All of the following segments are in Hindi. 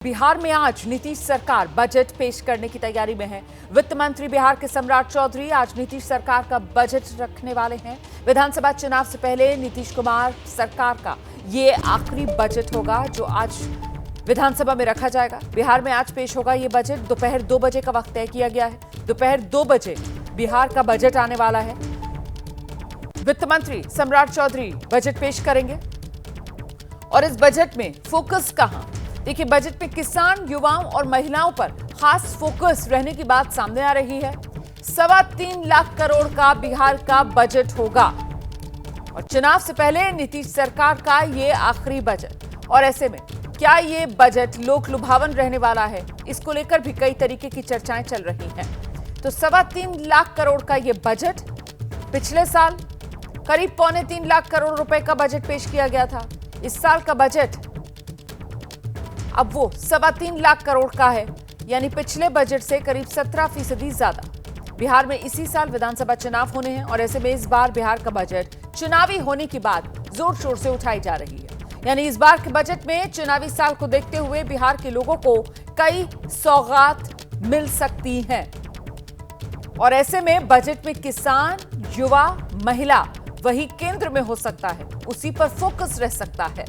बिहार में आज नीतीश सरकार बजट पेश करने की तैयारी में है। वित्त मंत्री बिहार के सम्राट चौधरी आज नीतीश सरकार का बजट रखने वाले हैं। विधानसभा चुनाव से पहले नीतीश कुमार सरकार का ये आखिरी बजट होगा जो आज विधानसभा में रखा जाएगा। बिहार में आज पेश होगा ये बजट। दोपहर 2 बजे का वक्त तय किया गया है। दोपहर 2 बजे बिहार का बजट आने वाला है। वित्त मंत्री सम्राट चौधरी बजट पेश करेंगे और इस बजट में फोकस कहां? देखिए, बजट में किसान, युवाओं और महिलाओं पर खास फोकस रहने की बात सामने आ रही है। 3.25 लाख करोड़ का बिहार का बजट होगा और चुनाव से पहले नीतीश सरकार का ये आखिरी बजट। और ऐसे में क्या ये बजट लोक लुभावन रहने वाला है, इसको लेकर भी कई तरीके की चर्चाएं चल रही हैं। तो 3.25 लाख करोड़ का ये बजट पिछले साल करीब 3.25 लाख करोड़ रुपए का बजट पेश किया गया था। इस साल का बजट अब वो 3.25 लाख करोड़ का है, यानी पिछले बजट से करीब 17% ज्यादा। बिहार में इसी साल विधानसभा चुनाव होने हैं और ऐसे में इस बार बिहार का बजट चुनावी होने की बात जोर शोर से उठाई जा रही है। यानी इस बार के बजट में चुनावी साल को देखते हुए बिहार के लोगों को कई सौगात मिल सकती हैं और ऐसे में बजट में किसान, युवा, महिला वही केंद्र में हो सकता है, उसी पर फोकस रह सकता है।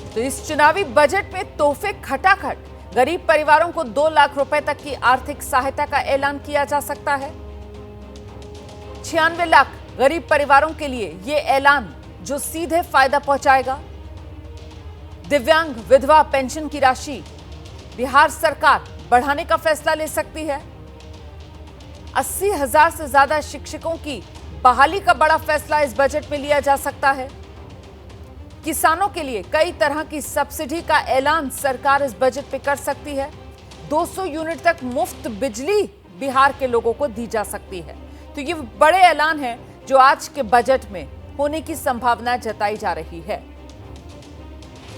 तो इस चुनावी बजट में तोहफे खटाखट, गरीब परिवारों को 2 लाख रुपए तक की आर्थिक सहायता का ऐलान किया जा सकता है। 96 लाख गरीब परिवारों के लिए यह ऐलान जो सीधे फायदा पहुंचाएगा। दिव्यांग विधवा पेंशन की राशि बिहार सरकार बढ़ाने का फैसला ले सकती है। 80,000 से ज्यादा शिक्षकों की बहाली का बड़ा फैसला इस बजट में लिया जा सकता है। किसानों के लिए कई तरह की सब्सिडी का ऐलान सरकार इस बजट पे कर सकती है। 200 यूनिट तक मुफ्त बिजली बिहार के लोगों को दी जा सकती है। तो ये बड़े ऐलान हैं जो आज के बजट में होने की संभावना जताई जा रही है।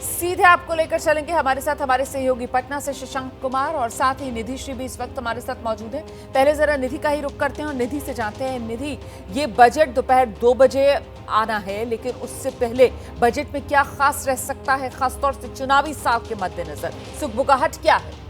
सीधे आपको लेकर चलेंगे हमारे साथ हमारे सहयोगी पटना से शशांक कुमार और साथ ही निधि श्री भी इस वक्त हमारे साथ मौजूद है। पहले जरा निधि का ही रुख करते हैं और निधि से जानते हैं, निधि, ये बजट दोपहर 2 बजे आना है, लेकिन उससे पहले बजट में क्या खास रह सकता है, खासतौर से चुनावी साल के मद्देनजर सुगबुगाहट क्या है?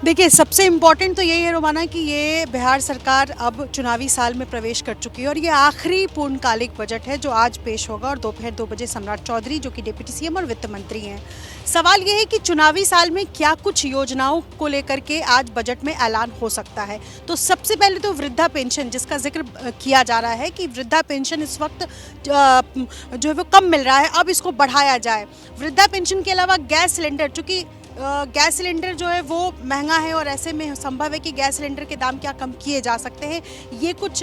देखिए, सबसे इम्पॉर्टेंट तो यही है रोमाना कि ये बिहार सरकार अब चुनावी साल में प्रवेश कर चुकी है और ये आखिरी पूर्णकालिक बजट है जो आज पेश होगा और दोपहर 2 बजे सम्राट चौधरी जो कि डिप्टी सीएम और वित्त मंत्री हैं। सवाल ये है कि चुनावी साल में क्या कुछ योजनाओं को लेकर के आज बजट में ऐलान हो सकता है। तो सबसे पहले तो वृद्धा पेंशन, जिसका जिक्र किया जा रहा है कि वृद्धा पेंशन इस वक्त जो है वो कम मिल रहा है, अब इसको बढ़ाया जाए। वृद्धा पेंशन के अलावा गैस सिलेंडर, चूँकि गैस सिलेंडर जो है वो महंगा है और ऐसे में संभव है कि गैस सिलेंडर के दाम क्या कम किए जा सकते हैं। ये कुछ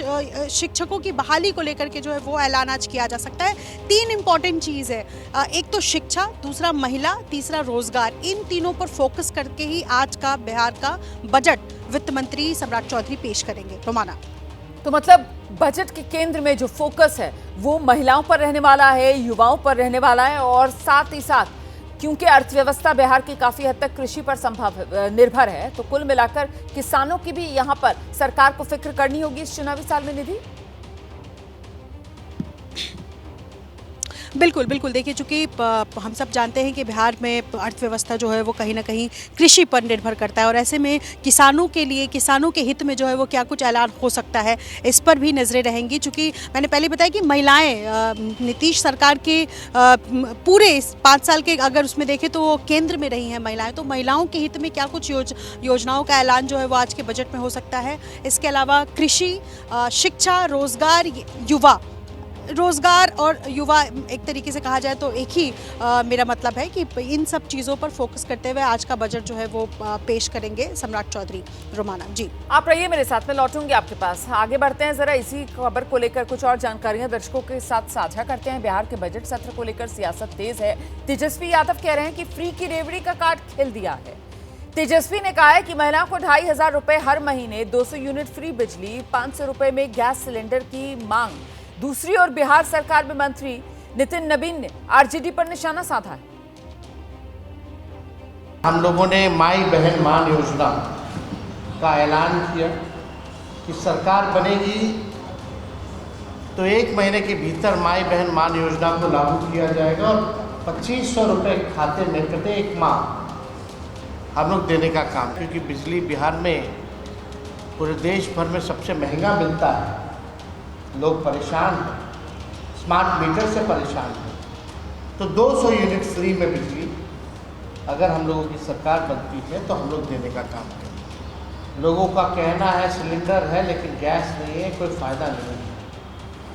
शिक्षकों की बहाली को लेकर के जो है वो ऐलान आज किया जा सकता है। 3 इम्पॉर्टेंट चीज़ है, एक तो शिक्षा, दूसरा महिला, तीसरा रोजगार। इन तीनों पर फोकस करके ही आज का बिहार का बजट वित्त मंत्री सम्राट चौधरी पेश करेंगे। रोमाना, तो मतलब बजट के केंद्र में जो फोकस है वो महिलाओं पर रहने वाला है, युवाओं पर रहने वाला है और साथ ही साथ क्योंकि अर्थव्यवस्था बिहार की काफी हद तक कृषि पर निर्भर है, तो कुल मिलाकर किसानों की भी यहां पर सरकार को फिक्र करनी होगी इस चुनावी साल में। निधि, बिल्कुल बिल्कुल। देखिए, चूँकि हम सब जानते हैं कि बिहार में अर्थव्यवस्था जो है वो कहीं ना कहीं कृषि पर निर्भर करता है और ऐसे में किसानों के लिए, किसानों के हित में जो है वो क्या कुछ ऐलान हो सकता है, इस पर भी नज़रें रहेंगी। चूँकि मैंने पहले बताया कि महिलाएं नीतीश सरकार के पूरे 5 साल के अगर उसमें देखें तो वो केंद्र में रही हैं महिलाएँ, तो महिलाओं के हित में क्या कुछ योजनाओं का ऐलान जो है वो आज के बजट में हो सकता है। इसके अलावा कृषि, शिक्षा, रोजगार और युवा, एक तरीके से कहा जाए तो एक ही मेरा मतलब है कि इन सब चीज़ों पर फोकस करते हुए आज का बजट जो है वो पेश करेंगे सम्राट चौधरी। रोमाना जी, आप रहिए मेरे साथ, में लौटूंगी आपके पास। आगे बढ़ते हैं, जरा इसी खबर को लेकर कुछ और जानकारियां दर्शकों के साथ साझा करते हैं। बिहार के बजट सत्र को लेकर सियासत तेज है। तेजस्वी यादव कह रहे हैं कि फ्री की रेवड़ी का कार्ड खेल दिया है। तेजस्वी ने कहा है कि महिलाओं को 2,500 रुपए हर महीने, 200 यूनिट फ्री बिजली, 500 रुपए में गैस सिलेंडर की मांग। दूसरी ओर बिहार सरकार में मंत्री नितिन नवीन ने आरजेडी पर निशाना साधा है। हम लोगों ने माई बहन मान योजना का ऐलान किया कि सरकार बनेगी तो 1 महीने के भीतर माई बहन मान योजना को लागू किया जाएगा और 2500 रुपये खाते में प्रत्येक माह हम लोग देने का काम, क्योंकि बिजली बिहार में पूरे देश भर में सबसे महंगा मिलता है। लोग परेशान हैं, स्मार्ट मीटर से परेशान हैं। तो 200 यूनिट फ्री में बिजली अगर हम लोगों की सरकार बनती है तो हम लोग देने का काम करेंगे। लोगों का कहना है सिलेंडर है लेकिन गैस नहीं है, कोई फ़ायदा नहीं है,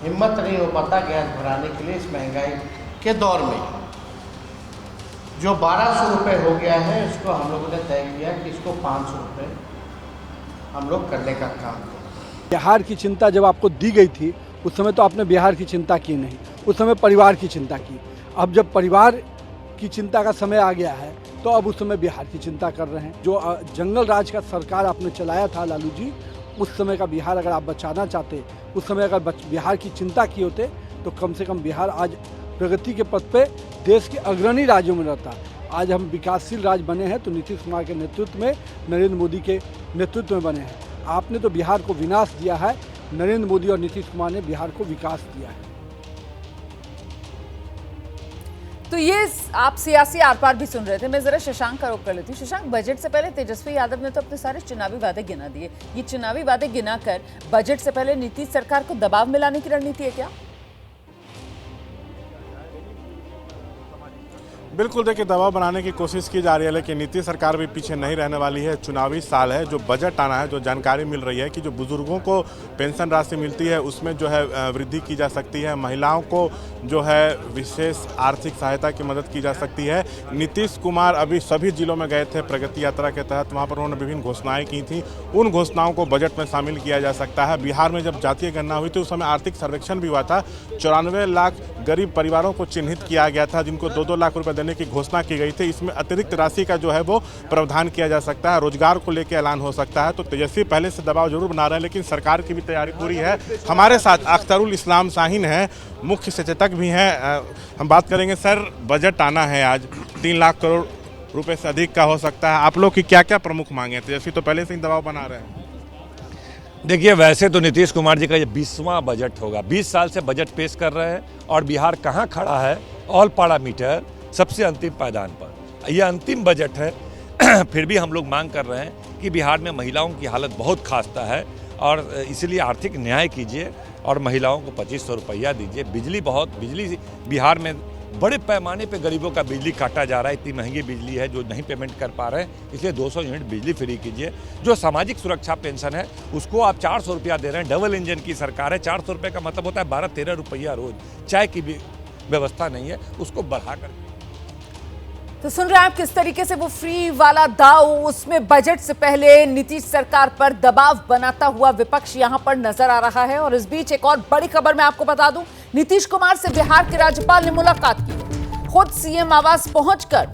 हिम्मत नहीं हो पाता गैस भराने के लिए इस महंगाई के दौर में। जो 1200 रुपये हो गया है उसको हम लोगों ने तय किया कि इसको 500 रुपये हम लोग करने का काम करें। बिहार की चिंता जब आपको दी गई थी उस समय तो आपने बिहार की चिंता की नहीं, उस समय परिवार की चिंता की। अब जब परिवार की चिंता का समय आ गया है तो अब उस समय बिहार की चिंता कर रहे हैं। जो जंगल राज का सरकार आपने चलाया था लालू जी, उस समय का बिहार अगर आप बचाना चाहते, उस समय अगर बिहार की चिंता की होते तो कम से कम बिहार आज प्रगति के पथ पे देश के अग्रणी राज्यों में रहता। आज हम विकासशील राज्य बने हैं तो नीतीश कुमार के नेतृत्व में, नरेंद्र मोदी के नेतृत्व में बने हैं। आपने तो बिहार को विनाश दिया है, नरेंद्र मोदी और नीतीश कुमार ने बिहार को विकास दिया है। तो ये आप सियासी आर पार भी सुन रहे थे। मैं जरा शशांक का रुख कर लेती हूँ। शशांक, बजट से पहले तेजस्वी यादव ने तो अपने सारे चुनावी वादे गिना दिए। ये चुनावी वादे गिनाकर बजट से पहले नीतीश सरकार को दबाव में लाने की रणनीति है क्या? बिल्कुल, देखिए दबाव बनाने की कोशिश की जा रही है, लेकिन नीतीश सरकार भी पीछे नहीं रहने वाली है। चुनावी साल है, जो बजट आना है, जो जानकारी मिल रही है कि जो बुजुर्गों को पेंशन राशि मिलती है उसमें जो है वृद्धि की जा सकती है, महिलाओं को जो है विशेष आर्थिक सहायता की मदद की जा सकती है। नीतीश कुमार अभी सभी जिलों में गए थे प्रगति यात्रा के तहत, वहाँ पर उन्होंने विभिन्न घोषणाएँ की थी। उन घोषणाओं को बजट में शामिल किया जा सकता है। बिहार में जब जातीय गणना हुई थी उस समय आर्थिक सर्वेक्षण भी हुआ था। 94 लाख गरीब परिवारों को चिन्हित किया गया था जिनको 2-2 लाख रुपए देने की घोषणा की गई थी। इसमें अतिरिक्त राशि का जो है वो प्रावधान किया जा सकता है, रोजगार को लेकर ऐलान हो सकता है। तो तेजस्वी पहले से दबाव जरूर बना रहे हैं, लेकिन सरकार की भी तैयारी पूरी है। हमारे साथ अख्तरुल इस्लाम शाहीन है, मुख्य सचेतक भी हैं। हम बात करेंगे। सर, बजट आना है आज, 3 लाख करोड़ रुपए से अधिक का हो सकता है। आप लोग की क्या क्या प्रमुख मांगे? तेजस्वी तो पहले से ही दबाव बना रहे हैं। देखिए, वैसे तो नीतीश कुमार जी का ये 20वां बजट होगा। 20 साल से बजट पेश कर रहे हैं और बिहार कहाँ खड़ा है? ऑल पैरामीटर सबसे अंतिम पायदान पर। यह अंतिम बजट है फिर भी हम लोग मांग कर रहे हैं कि बिहार में महिलाओं की हालत बहुत खस्ता है और इसलिए आर्थिक न्याय कीजिए और महिलाओं को 2500 रुपया दीजिए। बिजली बिहार में बड़े पैमाने पे गरीबों का बिजली काटा जा रहा है। इतनी महंगी बिजली है जो नहीं पेमेंट कर पा रहे हैं, इसलिए 200 यूनिट बिजली फ्री कीजिए। जो सामाजिक सुरक्षा पेंशन है उसको आप 400 रुपया दे रहे हैं। डबल इंजन की सरकार है, 400 रुपये का मतलब होता है 12-13 रुपया रोज। चाय की भी व्यवस्था नहीं है, उसको बढ़ाकर। तो सुन रहे हैं आप किस तरीके से वो फ्री वाला दाव, उसमें बजट से पहले नीतीश सरकार पर दबाव बनाता हुआ विपक्ष यहां पर नजर आ रहा है। और इस बीच एक और बड़ी खबर मैं आपको बता दूं, नीतीश कुमार से बिहार के राज्यपाल ने मुलाकात की। खुद सीएम आवास पहुंचकर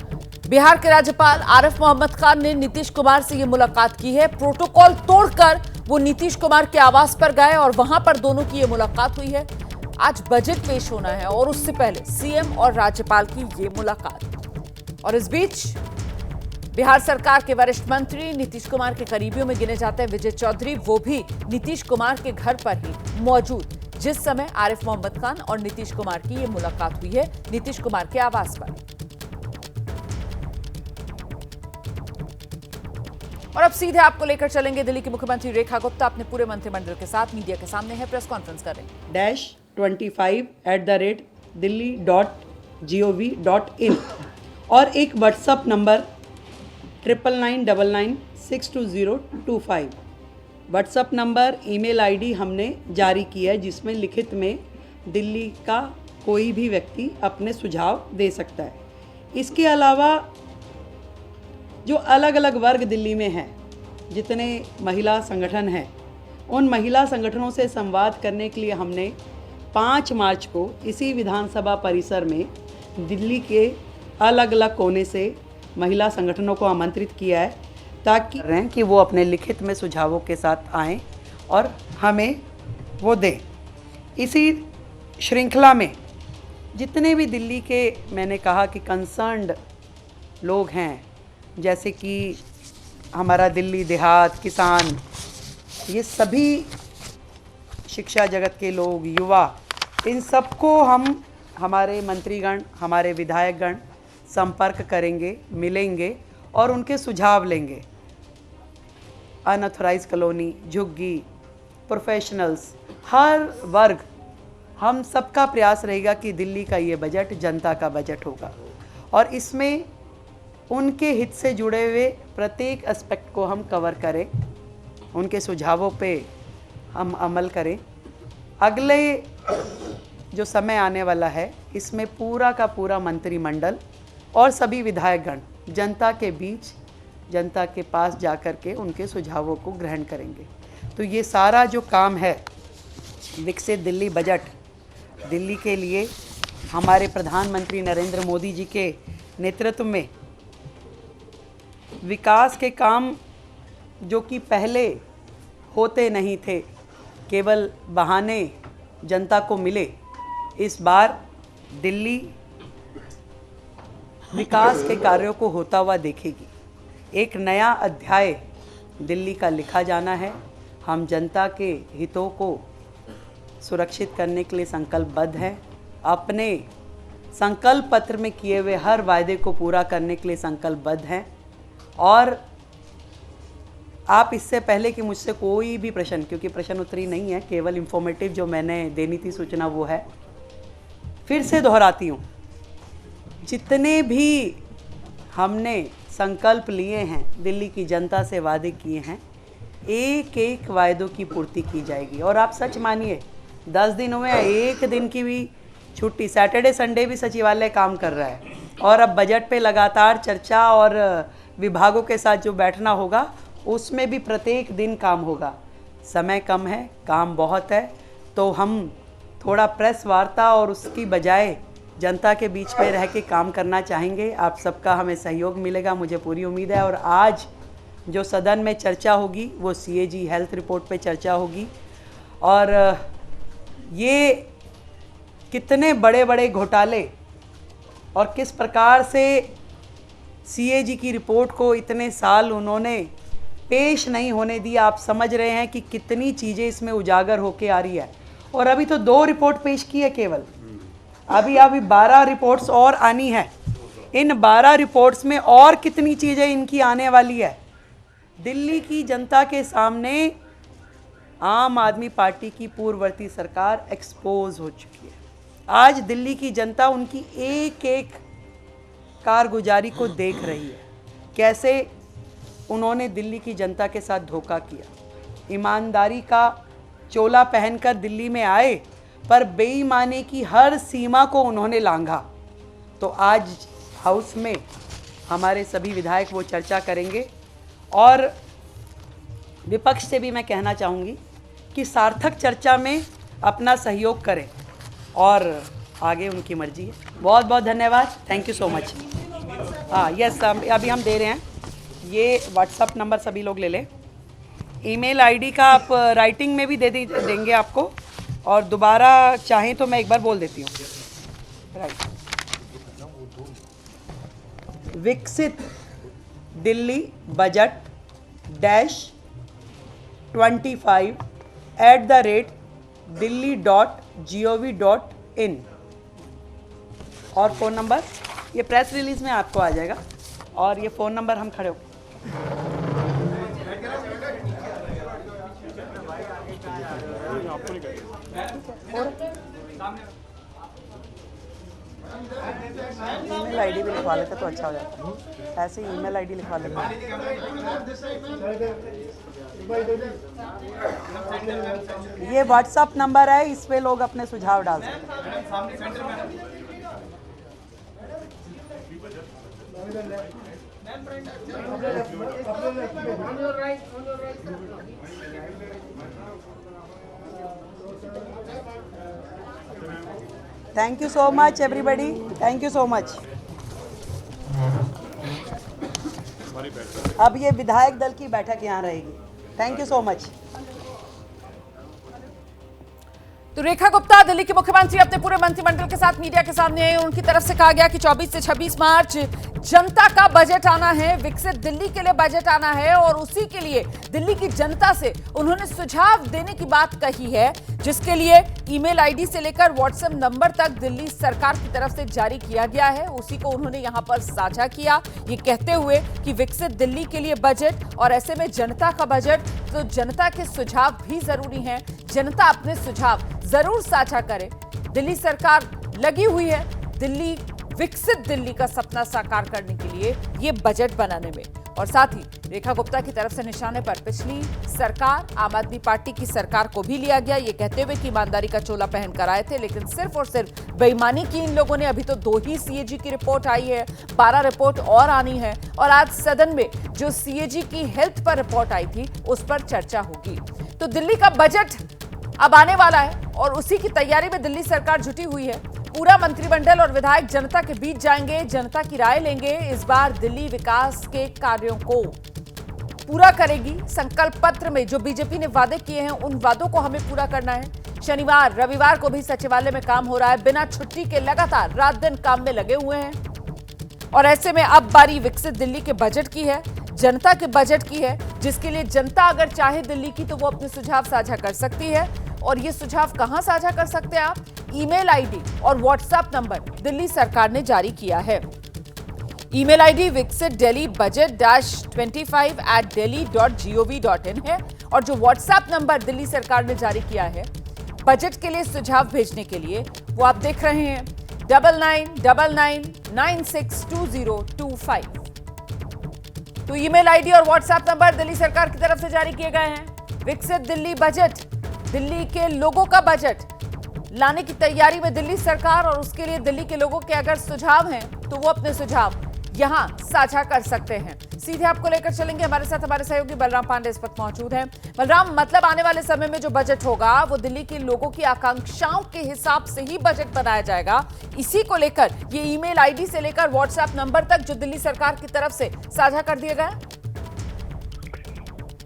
बिहार के राज्यपाल आरिफ मोहम्मद खान ने नीतीश कुमार से ये मुलाकात की है। प्रोटोकॉल तोड़कर वो नीतीश कुमार के आवास पर गए और वहां पर दोनों की ये मुलाकात हुई है। आज बजट पेश होना है और उससे पहले सीएम और राज्यपाल की ये मुलाकात। और इस बीच बिहार सरकार के वरिष्ठ मंत्री नीतीश कुमार के करीबियों में गिने जाते हैं विजय चौधरी, वो भी नीतीश कुमार के घर पर ही मौजूद जिस समय आरिफ मोहम्मद खान और नीतीश कुमार की ये मुलाकात हुई है नीतीश कुमार के आवास पर। और अब सीधे आपको लेकर चलेंगे दिल्ली की मुख्यमंत्री रेखा गुप्ता अपने पूरे मंत्रिमंडल के साथ मीडिया के सामने है, प्रेस कॉन्फ्रेंस कर रहे हैं। -25@delhi.gov.in और एक WhatsApp number 9999962025 WhatsApp number, email ID हमने जारी की है जिसमें लिखित में दिल्ली का कोई भी व्यक्ति अपने सुझाव दे सकता है। इसके अलावा जो अलग अलग वर्ग दिल्ली में हैं, जितने महिला संगठन हैं, उन महिला संगठनों से संवाद करने के लिए हमने 5 मार्च को इसी विधानसभा परिसर में दिल्ली के अलग अलग कोने से महिला संगठनों को आमंत्रित किया है ताकि वो अपने लिखित में सुझावों के साथ आएं और हमें वो दें। इसी श्रृंखला में जितने भी दिल्ली के, मैंने कहा कि कंसर्न्ड लोग हैं, जैसे कि हमारा दिल्ली देहात, किसान, ये सभी शिक्षा जगत के लोग, युवा, इन सबको हम हमारे मंत्रीगण, हमारे विधायकगण संपर्क करेंगे, मिलेंगे और उनके सुझाव लेंगे। अनऑथराइज कॉलोनी, झुग्गी, प्रोफेशनल्स, हर वर्ग, हम सबका प्रयास रहेगा कि दिल्ली का ये बजट जनता का बजट होगा और इसमें उनके हित से जुड़े हुए प्रत्येक एस्पेक्ट को हम कवर करें, उनके सुझावों पे हम अमल करें। अगले जो समय आने वाला है इसमें पूरा का पूरा मंत्रिमंडल और सभी विधायकगण जनता के बीच, जनता के पास जाकर के उनके सुझावों को ग्रहण करेंगे। तो ये सारा जो काम है विकसित दिल्ली बजट, दिल्ली के लिए हमारे प्रधानमंत्री नरेंद्र मोदी जी के नेतृत्व में विकास के काम जो कि पहले होते नहीं थे, केवल बहाने जनता को मिले, इस बार दिल्ली विकास के कार्यों को होता हुआ देखेगी। एक नया अध्याय दिल्ली का लिखा जाना है। हम जनता के हितों को सुरक्षित करने के लिए संकल्पबद्ध हैं। अपने संकल्प पत्र में किए हुए हर वायदे को पूरा करने के लिए संकल्पबद्ध हैं। और आप इससे पहले कि मुझसे कोई भी प्रश्न, क्योंकि प्रश्न उत्तरी नहीं है, केवल इंफॉर्मेटिव जो मैंने देनी थी सूचना वो है, फिर से दोहराती हूँ, जितने भी हमने संकल्प लिए हैं, दिल्ली की जनता से वादे किए हैं, एक एक वायदों की पूर्ति की जाएगी। और आप सच मानिए 10 दिन हुए, एक दिन की भी छुट्टी, सैटरडे संडे भी सचिवालय काम कर रहा है और अब बजट पे लगातार चर्चा और विभागों के साथ जो बैठना होगा उसमें भी प्रत्येक दिन काम होगा। समय कम है, काम बहुत है, तो हम थोड़ा प्रेस वार्ता और उसकी बजाय जनता के बीच में रह के काम करना चाहेंगे। आप सबका हमें सहयोग मिलेगा, मुझे पूरी उम्मीद है। और आज जो सदन में चर्चा होगी वो CAG हेल्थ रिपोर्ट पे चर्चा होगी और ये कितने बड़े बड़े घोटाले और किस प्रकार से CAG की रिपोर्ट को इतने साल उन्होंने पेश नहीं होने दिया, आप समझ रहे हैं कि कितनी चीज़ें इसमें उजागर होके आ रही है। और अभी तो 2 रिपोर्ट पेश की है केवल, अभी 12 रिपोर्ट्स और आनी है। इन 12 रिपोर्ट्स में और कितनी चीज़ें इनकी आने वाली है। दिल्ली की जनता के सामने आम आदमी पार्टी की पूर्ववर्ती सरकार एक्सपोज हो चुकी है। आज दिल्ली की जनता उनकी एक एक कारगुजारी को देख रही है, कैसे उन्होंने दिल्ली की जनता के साथ धोखा किया। ईमानदारी का चोला पहनकर दिल्ली में आए पर बेईमानी की हर सीमा को उन्होंने लांघा। तो आज हाउस में हमारे सभी विधायक वो चर्चा करेंगे और विपक्ष से भी मैं कहना चाहूँगी कि सार्थक चर्चा में अपना सहयोग करें और आगे उनकी मर्जी है। बहुत बहुत धन्यवाद, थैंक यू सो मच। हाँ यस, अभी हम दे रहे हैं ये व्हाट्सअप नंबर, सभी लोग ले लें। ईमेल आईडी का आप राइटिंग में भी देंगे आपको, और दोबारा चाहें तो मैं एक बार बोल देती हूँ। राइट, विकसित दिल्ली बजट -25@delhi.gov.in और फ़ोन नंबर, ये प्रेस रिलीज़ में आपको आ जाएगा। और ये फ़ोन नंबर हम खड़े हो ईमेल आईडी भी लिखवा लेते तो अच्छा हो जाता। ऐसे ही ईमेल आईडी लिखवा लेते। ये व्हाट्सएप नंबर है, इस पे लोग अपने सुझाव डाल सकते हैं। Thank you so much everybody, thank you so much. अब ये विधायक दल की बैठक यहाँ रहेगी। Thank you so much. तो रेखा गुप्ता, दिल्ली के मुख्यमंत्री अपने पूरे मंत्रिमंडल के साथ मीडिया के सामने आए। उनकी तरफ से कहा गया कि 24 से 26 मार्च जनता का बजट आना है, विकसित दिल्ली के लिए बजट आना है और उसी के लिए दिल्ली की जनता से उन्होंने सुझाव देने की बात कही है, जिसके लिए ईमेल आईडी से लेकर व्हाट्सएप नंबर तक दिल्ली सरकार की तरफ से जारी किया गया है। उसी को उन्होंने यहां पर साझा किया, ये कहते हुए कि विकसित दिल्ली के लिए बजट और ऐसे में जनता का बजट, तो जनता के सुझाव भी जरूरी हैं। जनता अपने सुझाव जरूर साझा करे। दिल्ली सरकार लगी हुई है दिल्ली विकसित दिल्ली का सपना साकार करने के लिए ये बजट बनाने में। और साथ ही रेखा गुप्ता की तरफ से निशाने पर पिछली सरकार आम आदमी पार्टी की सरकार को भी लिया गया, ये कहते हुए कि ईमानदारी का चोला पहनकर आए थे, लेकिन सिर्फ और सिर्फ बेईमानी की इन लोगों ने। अभी तो 2 ही सीएजी की रिपोर्ट आई है, 12 रिपोर्ट और आनी है और आज सदन में जो सीएजी की हेल्थ पर रिपोर्ट आई थी उस पर चर्चा होगी। तो दिल्ली का बजट अब आने वाला है और उसी की तैयारी में दिल्ली सरकार जुटी हुई है। पूरा मंत्रिमंडल और विधायक जनता के बीच जाएंगे, जनता की राय लेंगे। इस बार दिल्ली विकास के कार्यों को पूरा करेगी। संकल्प पत्र में जो बीजेपी ने वादे किए हैं उन वादों को हमें पूरा करना है। शनिवार रविवार को भी सचिवालय में काम हो रहा है, बिना छुट्टी के लगातार रात दिन काम में लगे हुए हैं। और ऐसे में अब बारी विकसित दिल्ली के बजट की है, जनता के बजट की है, जिसके लिए जनता अगर चाहे दिल्ली की तो वो अपने सुझाव साझा कर सकती है। और ये सुझाव कहां साझा कर सकते हैं आप? ईमेल आईडी और व्हाट्सएप नंबर दिल्ली सरकार ने जारी किया है। ईमेल आईडी विकसित दिल्ली बजट -25@delhi.gov.in है और जो व्हाट्सएप नंबर दिल्ली सरकार ने जारी किया है बजट के लिए सुझाव भेजने के लिए, वो आप देख रहे हैं 9999962025। तो ईमेल आईडी और व्हाट्सएप नंबर दिल्ली सरकार की तरफ से जारी किए गए हैं। विकसित दिल्ली बजट, दिल्ली के लोगों का बजट लाने की तैयारी में दिल्ली सरकार, और उसके लिए दिल्ली के लोगों के अगर सुझाव हैं तो वो अपने सुझाव यहां साझा कर सकते हैं। सीधे आपको लेकर चलेंगे, हमारे साथ हमारे सहयोगी बलराम पांडे इस वक्त मौजूद हैं। बलराम, मतलब आने वाले समय में जो बजट होगा वो दिल्ली के लोगों की आकांक्षाओं के हिसाब से ही बजट बनाया जाएगा। इसी को लेकर ये ईमेल आईडी से लेकर व्हाट्सएप नंबर तक जो दिल्ली सरकार की तरफ से साझा कर दिए गए।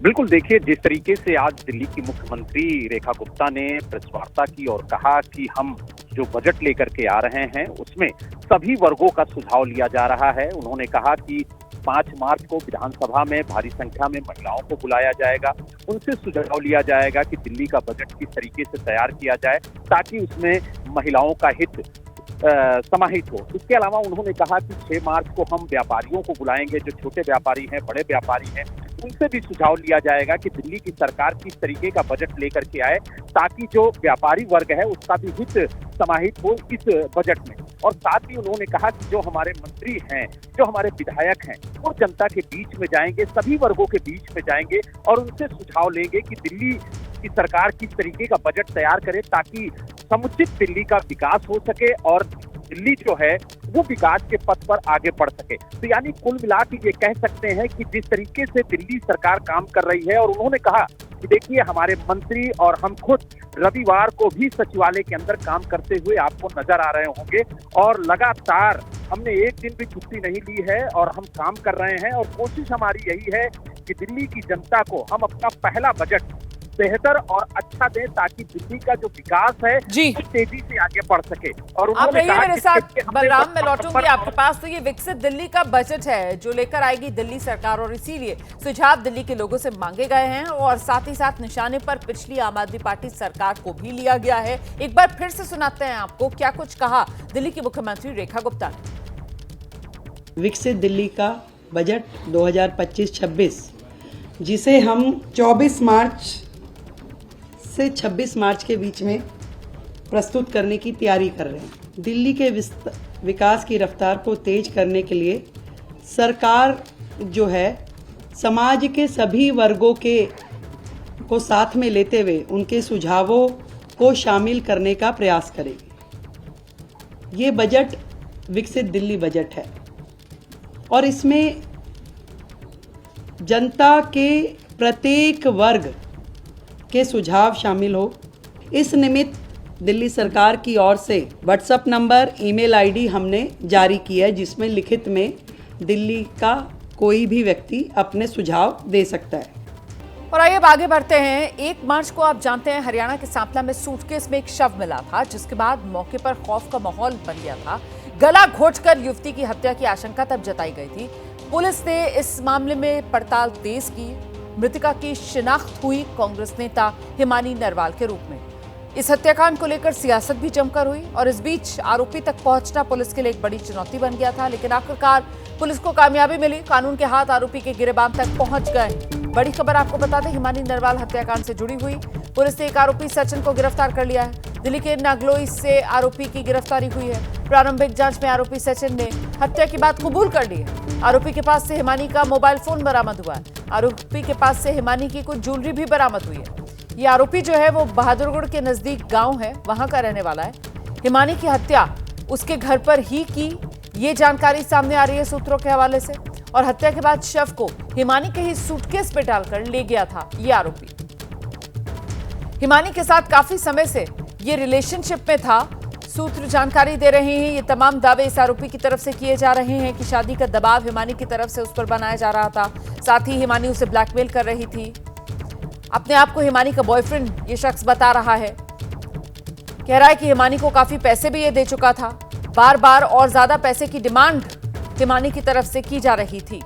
बिल्कुल, देखिए जिस तरीके से आज दिल्ली की मुख्यमंत्री रेखा गुप्ता ने प्रेस वार्ता की और कहा कि हम जो बजट लेकर के आ रहे हैं उसमें सभी वर्गों का सुझाव लिया जा रहा है। उन्होंने कहा कि 5 मार्च को विधानसभा में भारी संख्या में महिलाओं को बुलाया जाएगा, उनसे सुझाव लिया जाएगा कि दिल्ली का बजट किस तरीके से तैयार किया जाए ताकि उसमें महिलाओं का हित समाहित हो। इसके अलावा उन्होंने कहा कि 6 मार्च को हम व्यापारियों को बुलाएंगे, जो छोटे व्यापारी हैं, बड़े व्यापारी हैं, उनसे भी सुझाव लिया जाएगा कि दिल्ली की सरकार किस तरीके का बजट लेकर के आए ताकि जो व्यापारी वर्ग है उसका भी हित समाहित हो इस बजट में। और साथ ही उन्होंने कहा कि जो हमारे मंत्री हैं, जो हमारे विधायक हैं, वो जनता के बीच में जाएंगे, सभी वर्गों के बीच में जाएंगे और उनसे सुझाव लेंगे कि दिल्ली की सरकार किस तरीके का बजट तैयार करे ताकि समुचित दिल्ली का विकास हो सके और दिल्ली जो है वो विकास के पथ पर आगे बढ़ सके। तो यानी कुल मिला के ये कह सकते हैं कि जिस तरीके से दिल्ली सरकार काम कर रही है, और उन्होंने कहा कि देखिए हमारे मंत्री और हम खुद रविवार को भी सचिवालय के अंदर काम करते हुए आपको नजर आ रहे होंगे और लगातार हमने एक दिन भी छुट्टी नहीं ली है और हम काम कर रहे हैं और कोशिश हमारी यही है कि दिल्ली की जनता को हम अपना पहला बजट बेहतर और अच्छा दें ताकि दिल्ली का जो विकास है वो तेजी से आगे बढ़ सके। और आप रहिए मेरे साथ बलराम, मैं लौटूंगी आपके पास। तो ये विकसित दिल्ली का बजट है जो लेकर आएगी दिल्ली सरकार और इसीलिए सुझाव दिल्ली के लोगों से मांगे गए हैं और साथ ही साथ निशाने पर पिछली आम आदमी पार्टी सरकार को भी लिया गया है। एक बार फिर से सुनाते हैं आपको क्या कुछ कहा दिल्ली की मुख्यमंत्री रेखा गुप्ता ने। विकसित दिल्ली का बजट 2025-26 जिसे हम 24 मार्च से 26 मार्च के बीच में प्रस्तुत करने की तैयारी कर रहे हैं। दिल्ली के विकास की रफ्तार को तेज करने के लिए सरकार जो है समाज के सभी वर्गों को साथ में लेते हुए उनके सुझावों को शामिल करने का प्रयास करेगी। ये बजट विकसित दिल्ली बजट है और इसमें जनता के प्रत्येक वर्ग के सुझाव शामिल हो। इस निमित्त दिल्ली सरकार की ओर से व्हाट्सएप नंबर, ईमेल आईडी हमने जारी की है जिसमें लिखित में दिल्ली का कोई भी व्यक्ति अपने सुझाव दे सकता है। और आइए अब आगे बढ़ते हैं। 1 मार्च को आप जानते हैं हरियाणा के सांपला में सूटकेस में एक शव मिला था, जिसके बाद मौके पर खौफ का माहौल बन गया था। गला घोंटकर युवती की हत्या की आशंका तब जताई गई थी। पुलिस ने इस मामले में पड़ताल तेज की। मृतका की शिनाख्त हुई कांग्रेस नेता हिमानी नरवाल के रूप में। इस हत्याकांड को लेकर सियासत भी जमकर हुई और इस बीच आरोपी तक पहुंचना पुलिस के लिए एक बड़ी चुनौती बन गया था, लेकिन आखिरकार पुलिस को कामयाबी मिली। कानून के हाथ आरोपी के गिरेबान तक पहुंच गए। बड़ी खबर आपको बता दें, हिमानी नरवाल हत्याकांड से जुड़ी हुई पुलिस ने एक आरोपी सचिन को गिरफ्तार कर लिया है। दिल्ली के नागलोई से आरोपी की गिरफ्तारी हुई है। प्रारंभिक जांच में आरोपी सचिन ने हत्या की बात कबूल कर ली है। आरोपी के पास से हिमानी का मोबाइल फोन बरामद हुआ है। आरोपी के पास से हिमानी की कुछ ज्वेलरी भी बरामद हुई है। ये आरोपी जो है वो बहादुरगढ़ के नजदीक गांव है, वहां का रहने वाला है। हिमानी की हत्या उसके घर पर ही की, ये जानकारी सामने आ रही है सूत्रों के हवाले से। और हत्या के बाद शव को हिमानी के ही सूटकेस में डालकर ले गया था ये आरोपी। हिमानी के साथ काफी समय से ये रिलेशनशिप में था। सूत्र जानकारी दे रहे हैं, ये तमाम दावे इस आरोपी की तरफ से किए जा रहे हैं कि शादी का दबाव हिमानी की तरफ से उस पर बनाया जा रहा था। साथ ही हिमानी उसे ब्लैकमेल कर रही थी। अपने आप को हिमानी का बॉयफ्रेंड ये शख्स बता रहा है। कह रहा है कि हिमानी को काफी पैसे भी ये दे चुका था। बार बार और ज्यादा पैसे की डिमांड हिमानी की तरफ से की जा रही थी।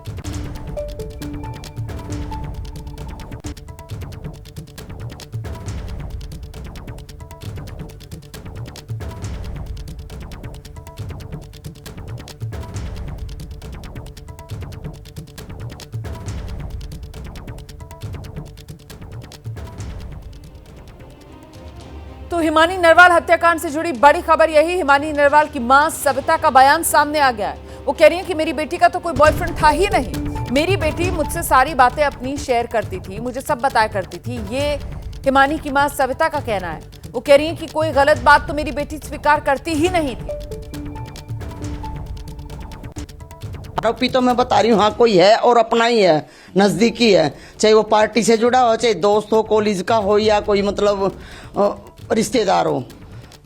तो हिमानी नरवाल हत्याकांड से जुड़ी बड़ी खबर यही, हिमानी नरवाल की मां सविता का बयान सामने आ गया है। वो कह रही है कि मेरी बेटी का तो कोई बॉयफ्रेंड था ही नहीं। मेरी बेटी मुझसे सारी बातें अपनी शेयर करती थी, मुझे सब बताया करती थी। ये हिमानी की मां सविता का कहना है। वो कह रही है कि कोई गलत बात तो मेरी बेटी स्वीकार करती ही नहीं थी। आरोपी तो मैं बता रही हूँ, हाँ कोई है और अपना ही है, नजदीकी है, चाहे वो पार्टी से जुड़ा हो, चाहे दोस्त हो, कॉलेज का हो या कोई मतलब रिश्तेदार हो,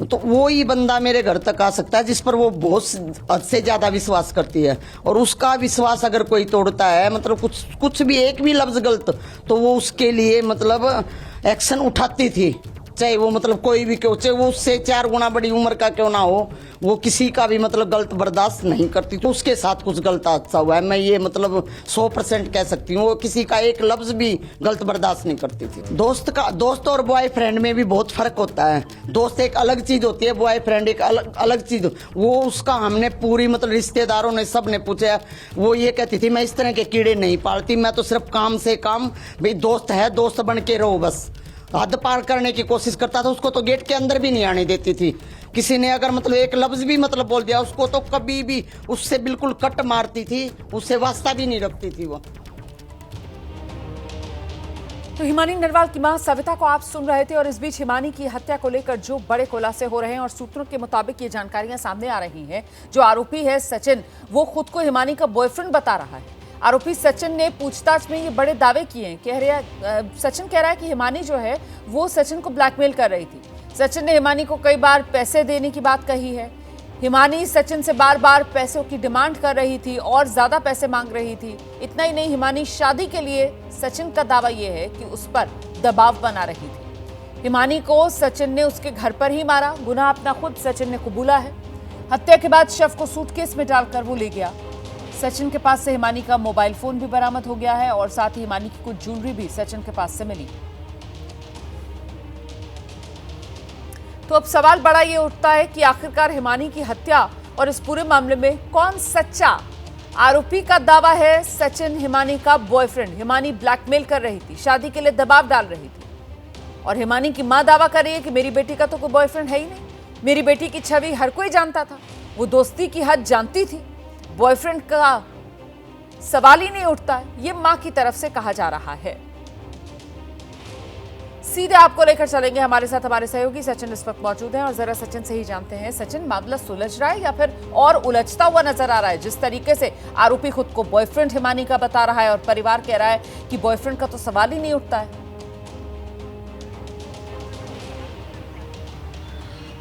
तो वो ही बंदा मेरे घर तक आ सकता है जिस पर वो बहुत हद से ज्यादा विश्वास करती है। और उसका विश्वास अगर कोई तोड़ता है, मतलब कुछ भी एक भी लफ्ज गलत, तो वो उसके लिए मतलब एक्शन उठाती थी, चाहे वो मतलब कोई भी क्यों, चाहे वो उससे 4 गुना बड़ी उम्र का क्यों ना हो, वो किसी का भी मतलब गलत बर्दाश्त नहीं करती। तो उसके साथ कुछ गलत हादसा हुआ है, मैं ये मतलब 100% कह सकती हूँ। वो किसी का एक लफ्ज भी गलत बर्दाश्त नहीं करती थी। दोस्त और बॉयफ्रेंड में भी बहुत फर्क होता है। दोस्त एक अलग चीज होती है, बॉयफ्रेंड एक अलग चीज। वो उसका हमने पूरी मतलब रिश्तेदारों ने सब ने पूछा, वो ये कहती थी मैं इस तरह के कीड़े नहीं पालती, मैं तो सिर्फ काम से काम, भाई दोस्त है दोस्त बन के रहो बस। हद पार करने की कोशिश करता था, उसको तो गेट के अंदर भी नहीं आने देती थी। किसी ने अगर मतलब एक लफ्ज भी मतलब बोल दिया, उसको तो कभी भी उससे बिल्कुल कट मारती थी, उससे वास्ता भी नहीं रखती थी वो। तो हिमानी नरवाल की मां सविता को आप सुन रहे थे। और इस बीच हिमानी की हत्या को लेकर जो बड़े खुलासे हो रहे हैं और सूत्रों के मुताबिक ये जानकारियां सामने आ रही हैं, जो आरोपी है सचिन, वो खुद को हिमानी का बॉयफ्रेंड बता रहा है। आरोपी सचिन ने पूछताछ में ये बड़े दावे किए हैं। सचिन कह रहा है कि हिमानी जो है वो सचिन को ब्लैकमेल कर रही थी। सचिन ने हिमानी को कई बार पैसे देने की बात कही है। हिमानी सचिन से बार बार पैसों की डिमांड कर रही थी और ज्यादा पैसे मांग रही थी। इतना ही नहीं, हिमानी शादी के लिए, सचिन का दावा यह है कि उस पर दबाव बना रही थी। हिमानी को सचिन ने उसके घर पर ही मारा। गुनाह अपना खुद सचिन ने कबूला है। हत्या के बाद शव को सूटकेस में डालकर वो ले गया। सचिन के पास से हिमानी का मोबाइल फोन भी बरामद हो गया है और साथ ही हिमानी की कुछ ज्वेलरी भी सचिन के पास से मिली। तो अब सवाल बड़ा ये उठता है कि आखिरकार हिमानी की हत्या और इस पूरे मामले में कौन सच्चा? आरोपी का दावा है सचिन हिमानी का बॉयफ्रेंड। हिमानी ब्लैकमेल कर रही थी, शादी के लिए दबाव डाल रही थी। और हिमानी की मां दावा कर रही है कि मेरी बेटी का तो कोई बॉयफ्रेंड है ही नहीं, मेरी बेटी की छवि हर कोई जानता था, वो दोस्ती की हद जानती थी, बॉयफ्रेंड का सवाल ही नहीं उठता है। ये मां की तरफ से कहा जा रहा है। सीधे आपको लेकर चलेंगे, हमारे साथ हमारे सहयोगी सचिन इस वक्त मौजूद हैं और जरा सचिन से ही जानते हैं। सचिन, मामला सुलझ रहा है या फिर और उलझता हुआ नजर आ रहा है? जिस तरीके से आरोपी खुद को बॉयफ्रेंड हिमानी का बता रहा है और परिवार कह रहा है कि बॉयफ्रेंड का तो सवाल ही नहीं उठता है।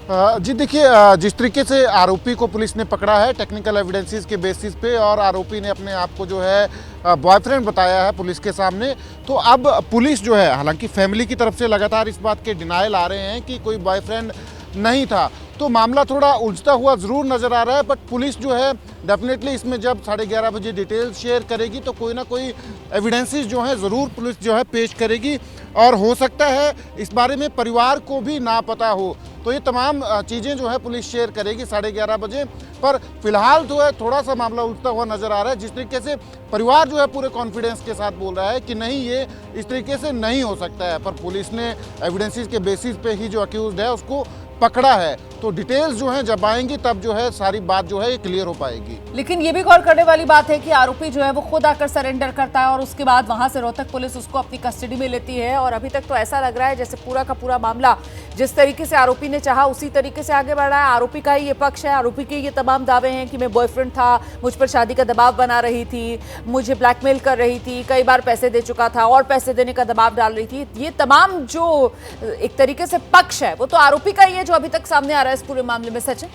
जी देखिए, जिस तरीके से आरोपी को पुलिस ने पकड़ा है टेक्निकल एविडेंसेस के बेसिस पे और आरोपी ने अपने आप को जो है बॉयफ्रेंड बताया है पुलिस के सामने, तो अब पुलिस जो है, हालांकि फैमिली की तरफ से लगातार इस बात के डिनायल आ रहे हैं कि कोई बॉयफ्रेंड नहीं था। तो मामला थोड़ा उलझता हुआ ज़रूर नज़र आ रहा है, बट पुलिस जो है डेफिनेटली इसमें जब 11:30 बजे डिटेल शेयर करेगी तो कोई ना कोई एविडेंसेस जो है ज़रूर पुलिस जो है पेश करेगी, और हो सकता है इस बारे में परिवार को भी ना पता हो। तो ये तमाम चीज़ें जो है पुलिस शेयर करेगी 11:30 बजे। पर फिलहाल जो है थोड़ा सा मामला उलझता हुआ नज़र आ रहा है, जिस तरीके से परिवार जो है पूरे कॉन्फिडेंस के साथ बोल रहा है कि नहीं, ये इस तरीके से नहीं हो सकता है, पर पुलिस ने एविडेंसेस के बेसिस पे ही जो अक्यूज्ड है उसको पकड़ा है। तो डिटेल्स जो है जब आएंगी तब जो है सारी बात जो है ये क्लियर हो पाएगी। लेकिन ये भी गौर करने वाली बात है कि आरोपी जो है वो खुद आकर सरेंडर करता है और उसके बाद वहां से रोहतक पुलिस उसको अपनी कस्टडी में लेती है, और अभी तक तो ऐसा लग रहा है जैसे पूरा का पूरा मामला जिस तरीके से आरोपी ने चाहा उसी तरीके से आगे बढ़ रहा है। आरोपी का ही ये पक्ष है, आरोपी के ये तमाम दावे हैं कि मैं बॉयफ्रेंड था, मुझ पर शादी का दबाव बना रही थी, मुझे ब्लैकमेल कर रही थी, कई बार पैसे दे चुका था और पैसे देने का दबाव डाल रही थी। ये तमाम जो एक तरीके से पक्ष है वो तो आरोपी का ही है जो अभी तक सामने आ रहा है इस पूरे मामले में। सचिन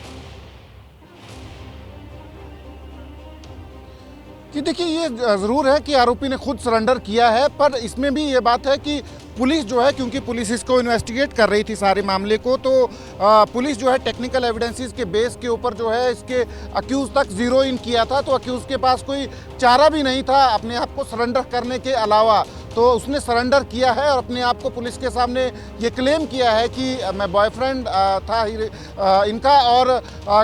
कि देखिए, ये ज़रूर है कि आरोपी ने खुद सरेंडर किया है, पर इसमें भी ये बात है कि पुलिस जो है, क्योंकि पुलिस इसको इन्वेस्टिगेट कर रही थी सारे मामले को, तो पुलिस जो है टेक्निकल एविडेंसेस के बेस के ऊपर जो है इसके अक्यूज़ तक जीरो इन किया था। तो अक्यूज़ के पास कोई चारा भी नहीं था अपने आप को सरेंडर करने के अलावा, तो उसने सरेंडर किया है और अपने आप को पुलिस के सामने ये क्लेम किया है कि मैं बॉयफ्रेंड था इनका, और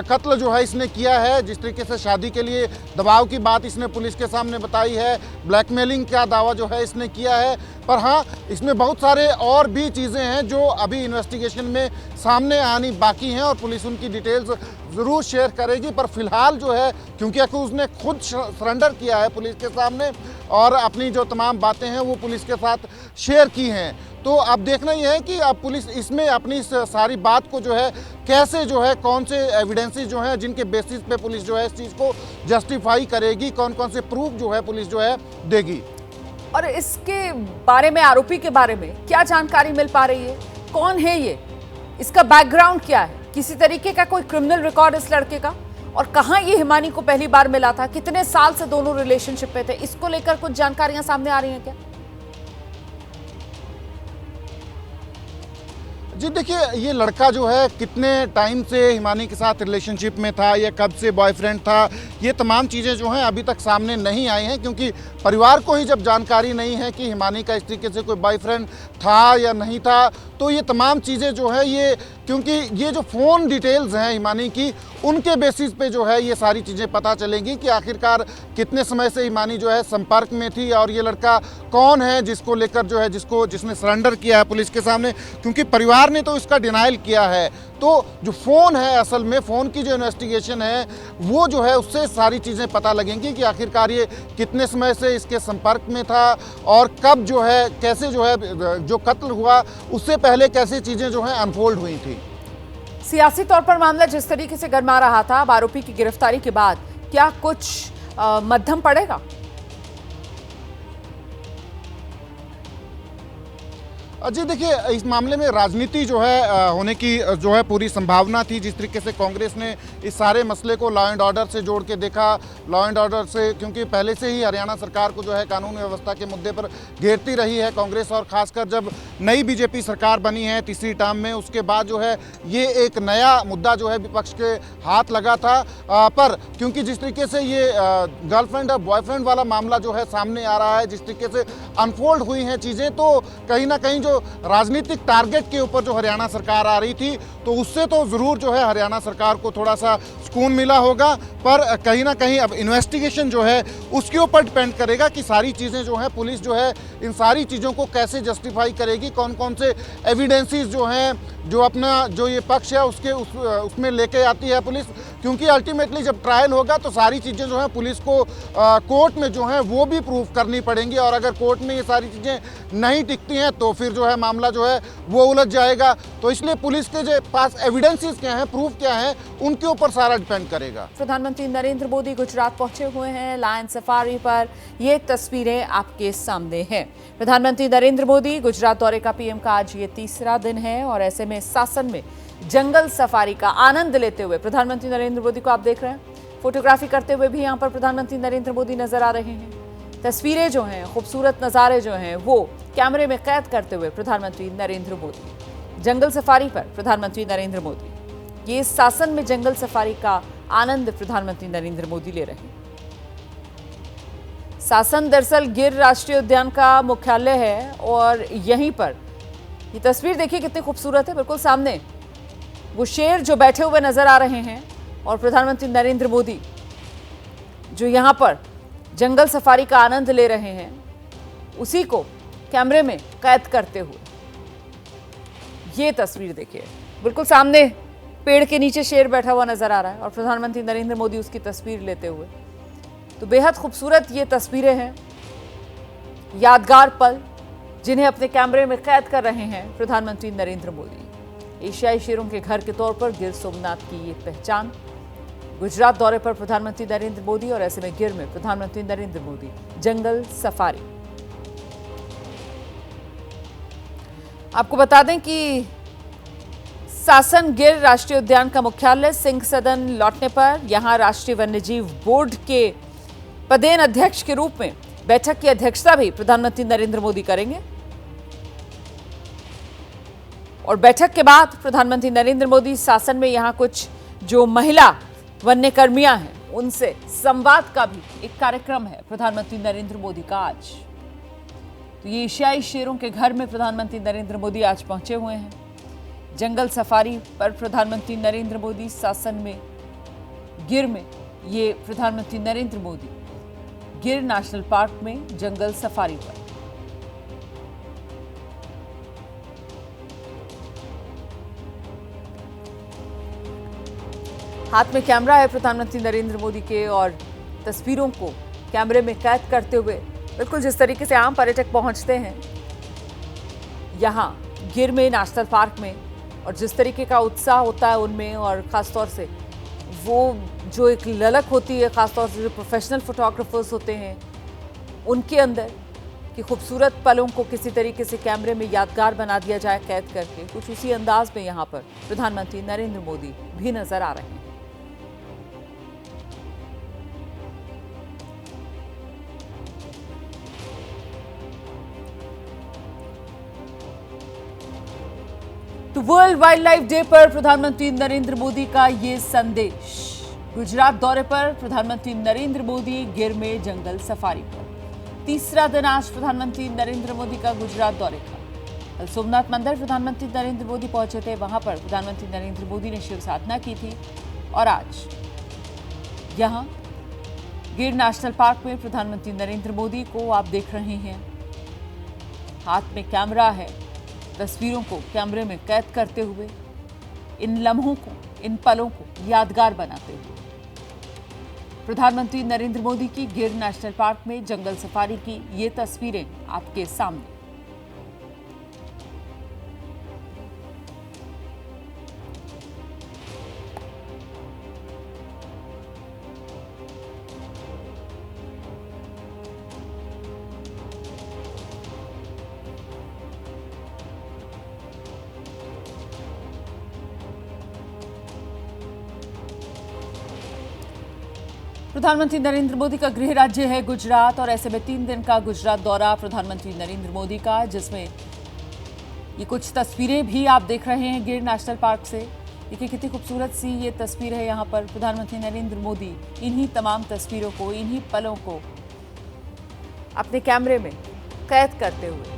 कत्ल जो है इसने किया है। जिस तरीके से शादी के लिए दबाव की बात इसने पुलिस के सामने बताई है, ब्लैकमेलिंग का दावा जो है इसने किया है। पर हाँ, इसमें बहुत सारे और भी चीज़ें हैं जो अभी इन्वेस्टिगेशन में सामने आनी बाकी हैं और पुलिस उनकी डिटेल्स ज़रूर शेयर करेगी। पर फिलहाल जो है, क्योंकि अक्यूज़ ने खुद सरेंडर किया है पुलिस के सामने और अपनी जो तमाम बातें हैं वो पुलिस के साथ शेयर की हैं, तो अब देखना यह है कि अब पुलिस इसमें अपनी सारी बात को जो है कैसे जो है, कौन से एविडेंसेस जो हैं जिनके बेसिस पे पुलिस जो है इस चीज़ को जस्टिफाई करेगी, कौन कौन से प्रूफ जो है पुलिस जो है देगी। और इसके बारे में, आरोपी के बारे में क्या जानकारी मिल पा रही है? कौन है ये, इसका बैकग्राउंड क्या है, किसी तरीके का कोई क्रिमिनल रिकॉर्ड इस लड़के का, और कहां ये हिमानी को पहली बार मिला था, कितने साल से दोनों रिलेशनशिप पे थे, इसको लेकर कुछ जानकारियां सामने आ रही हैं क्या? जी देखिए, ये लड़का जो है कितने टाइम से हिमानी के साथ रिलेशनशिप में था या कब से बॉयफ्रेंड था, ये तमाम चीज़ें जो हैं अभी तक सामने नहीं आई हैं, क्योंकि परिवार को ही जब जानकारी नहीं है कि हिमानी का इस तरीके से कोई बॉयफ्रेंड था या नहीं था, तो ये तमाम चीज़ें जो है ये, क्योंकि ये जो फ़ोन डिटेल्स हैं हिमानी की, उनके बेसिस पे जो है ये सारी चीज़ें पता चलेंगी कि आखिरकार कितने समय से हिमानी जो है संपर्क में थी और ये लड़का कौन है जिसको लेकर जो है जिसने सरेंडर किया है पुलिस के सामने, क्योंकि परिवार ने तो इसका डिनाइल किया है। तो जो फ़ोन है, असल में फ़ोन की जो इन्वेस्टिगेशन है वो जो है उससे सारी चीज़ें पता लगेंगी कि आखिरकार ये कितने समय से इसके संपर्क में था और कब जो है, कैसे जो है जो कत्ल हुआ उससे पहले कैसे चीज़ें जो हैं अनफोल्ड हुई थी। सियासी तौर पर मामला जिस तरीके से गरमा रहा था, अब आरोपी की गिरफ्तारी के बाद क्या कुछ मध्यम पड़ेगा? जी देखिए, इस मामले में राजनीति जो है होने की जो है पूरी संभावना थी। जिस तरीके से कांग्रेस ने इस सारे मसले को लॉ एंड ऑर्डर से जोड़ के देखा, लॉ एंड ऑर्डर से, क्योंकि पहले से ही हरियाणा सरकार को जो है कानून व्यवस्था के मुद्दे पर घेरती रही है कांग्रेस, और खासकर जब नई बीजेपी सरकार बनी है तीसरी टर्म में, उसके बाद जो है ये एक नया मुद्दा जो है विपक्ष के हाथ लगा था। पर क्योंकि जिस तरीके से ये गर्लफ्रेंड और बॉयफ्रेंड वाला मामला जो है सामने आ रहा है, जिस तरीके से अनफोल्ड हुई हैं चीज़ें, तो कहीं ना कहीं जो राजनीतिक टारगेट के ऊपर जो हरियाणा सरकार आ रही थी, तो उससे तो ज़रूर जो है हरियाणा सरकार को थोड़ा सा सुकून मिला होगा। पर कहीं ना कहीं अब इन्वेस्टिगेशन जो है उसके ऊपर डिपेंड करेगा कि सारी चीज़ें जो है पुलिस जो है इन सारी चीज़ों को कैसे जस्टिफाई करेगी, कौन कौन से एविडेंसेस जो हैं, जो अपना जो ये पक्ष है उसमें लेके आती है पुलिस। क्योंकि अल्टीमेटली जब ट्रायल होगा तो सारी चीज़ें जो हैं पुलिस को कोर्ट में जो है वो भी प्रूव करनी पड़ेंगी, और अगर कोर्ट में ये सारी चीज़ें नहीं टिकती हैं तो फिर जो है मामला जो है वो उलझ जाएगा। तो इसलिए पुलिस के जो पास एविडेंसेस क्या हैं, प्रूफ क्या हैं, उनके ऊपर सारा डिपेंड करेगा। प्रधानमंत्री नरेंद्र मोदी गुजरात पहुंचे हुए हैं लायन सफारी पर, ये तस्वीरें आपके सामने हैं। प्रधानमंत्री नरेंद्र मोदी गुजरात दौरे का पीएम का आज ये तीसरा दिन है, और ऐसे में शासन में जंगल सफारी का आनंद लेते हुए प्रधानमंत्री नरेंद्र मोदी को आप देख रहे हैं, फोटोग्राफी करते हुए भी यहाँ पर प्रधानमंत्री नरेंद्र मोदी नजर आ रहे हैं। तस्वीरें जो हैं, खूबसूरत नज़ारे जो हैं, वो कैमरे में कैद करते हुए प्रधानमंत्री नरेंद्र मोदी। जंगल सफारी पर प्रधानमंत्री नरेंद्र मोदी। ये शासन में जंगल सफारी का आनंद प्रधानमंत्री नरेंद्र मोदी ले रहे हैं। शासन दरअसल गिर राष्ट्रीय उद्यान का मुख्यालय है और यहीं पर ये तस्वीर देखिए कितनी खूबसूरत है। बिल्कुल सामने वो शेर जो बैठे हुए नजर आ रहे हैं और प्रधानमंत्री नरेंद्र मोदी जो यहां पर जंगल सफारी का आनंद ले रहे हैं, उसी को कैमरे में कैद करते हुए ये तस्वीर देखिए। बिल्कुल सामने पेड़ के नीचे शेर बैठा हुआ नजर आ रहा है और प्रधानमंत्री नरेंद्र मोदी उसकी तस्वीर लेते हुए। तो बेहद खूबसूरत ये तस्वीरें हैं, यादगार पल जिन्हें अपने कैमरे में कैद कर रहे हैं प्रधानमंत्री नरेंद्र मोदी। एशियाई शेरों के घर के तौर पर गिर सोमनाथ की ये पहचान। गुजरात दौरे पर प्रधानमंत्री नरेंद्र मोदी और ऐसे में गिर में प्रधानमंत्री नरेंद्र मोदी जंगल सफारी। आपको बता दें कि शासन गिर राष्ट्रीय उद्यान का मुख्यालय सिंह सदन लौटने पर यहां राष्ट्रीय वन्यजीव बोर्ड के पदेन अध्यक्ष के रूप में बैठक की अध्यक्षता भी प्रधानमंत्री नरेंद्र मोदी करेंगे और बैठक के बाद प्रधानमंत्री नरेंद्र मोदी शासन में यहां कुछ जो महिला वन्य कर्मियां हैं उनसे संवाद का भी एक कार्यक्रम है प्रधानमंत्री नरेंद्र मोदी का आज। तो ये एशियाई शेरों के घर में प्रधानमंत्री नरेंद्र मोदी आज पहुंचे हुए हैं। जंगल सफारी पर प्रधानमंत्री नरेंद्र मोदी, शासन में गिर में ये प्रधानमंत्री नरेंद्र मोदी गिर नेशनल पार्क में जंगल सफारी पर। हाथ में कैमरा है प्रधानमंत्री नरेंद्र मोदी के और तस्वीरों को कैमरे में कैद करते हुए बिल्कुल जिस तरीके से आम पर्यटक पहुंचते हैं यहां गिर में नेशनल पार्क में और जिस तरीके का उत्साह होता है उनमें, और ख़ासतौर से वो जो एक ललक होती है, ख़ासतौर से जो प्रोफेशनल फोटोग्राफर्स होते हैं उनके अंदर कि खूबसूरत पलों को किसी तरीके से कैमरे में यादगार बना दिया जाए कैद करके, कुछ उसी अंदाज में यहाँ पर प्रधानमंत्री नरेंद्र मोदी भी नजर आ रहे हैं। तो वर्ल्ड वाइल्ड लाइफ डे पर प्रधानमंत्री नरेंद्र मोदी का ये संदेश। गुजरात दौरे पर प्रधानमंत्री नरेंद्र मोदी गिर में जंगल सफारी पर। तीसरा दिन आज प्रधानमंत्री नरेंद्र मोदी का गुजरात दौरे का। कल सोमनाथ मंदिर प्रधानमंत्री नरेंद्र मोदी पहुंचे थे, वहां पर प्रधानमंत्री नरेंद्र मोदी ने शिव साधना की थी और आज यहां गिर नेशनल पार्क में प्रधानमंत्री नरेंद्र मोदी को आप देख रहे हैं। हाथ में कैमरा है, तस्वीरों को कैमरे में कैद करते हुए, इन लम्हों को, इन पलों को यादगार बनाते हुए प्रधानमंत्री नरेंद्र मोदी की गिर नेशनल पार्क में जंगल सफारी की ये तस्वीरें आपके सामने। प्रधानमंत्री नरेंद्र मोदी का गृह राज्य है गुजरात और ऐसे में 3 दिन का गुजरात दौरा प्रधानमंत्री नरेंद्र मोदी का, जिसमें ये कुछ तस्वीरें भी आप देख रहे हैं गिर नेशनल पार्क से। देखिए कितनी खूबसूरत सी ये तस्वीर है। यहाँ पर प्रधानमंत्री नरेंद्र मोदी इन्हीं तमाम तस्वीरों को, इन्हीं पलों को अपने कैमरे में कैद करते हुए